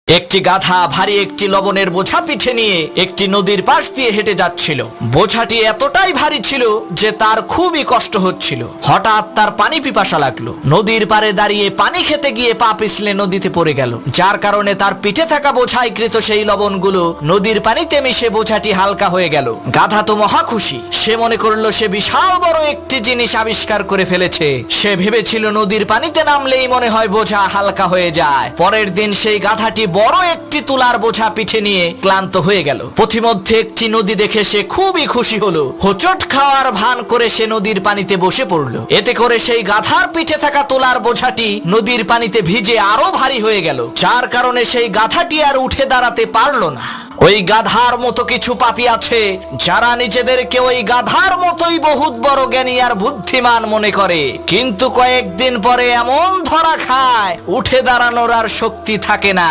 একটি গাধা ভারী একটি লবণের বোঝা পিঠে নিয়ে একটি নদীর পাশ দিয়ে হেঁটে যাচ্ছিল। বোঝাটি এতটাই ভারী ছিল যে তার খুবই কষ্ট হচ্ছিল। হঠাৎ তার পানি পিপাসা লাগলো। নদীর পাড়ে দাঁড়িয়ে পানি খেতে গিয়ে পা পিছলে নদীতে পড়ে গেল, যার কারণে তার পিঠে থাকা বোঝায় কৃত সেই লবণগুলো নদীর পানিতে মিশে বোঝাটি হালকা হয়ে গেল। গাধা তো মহা খুশি। সে মনে করলো সে বিশাল বড় একটি জিনিস আবিষ্কার করে ফেলেছে। সে ভেবেছিল নদীর পানিতে নামলেই মনে হয় বোঝা হালকা হয়ে যায়। পরের দিন সেই গাধাটি বড় একটি তুলার বোঝা পিঠে নিয়ে ক্লান্ত হয়ে গেল। পথিমধ্যে একটি নদী দেখে সে খুবই খুশি হলো। হোঁচট খাওয়ার ভান করে সে নদীর পানিতে বসে পড়ল। এতে করে সেই গাধার পিঠে থাকা তুলার বোঝাটি নদীর পানিতে ভিজে আরো ভারী হয়ে গেল, যার কারণে সেই গাধাটি আর উঠে দাঁড়াতে পারলো না। ওই গাধার মতো কিছু পাপী আছে যারা নিজেদেরকে ওই গাধার মতোই বহুত বড় জ্ঞানী আর বুদ্ধিমান মনে করে, কিন্তু কয়েকদিন পরে এমন ধরা খায় উঠে দাঁড়ানোর আর শক্তি থাকে না।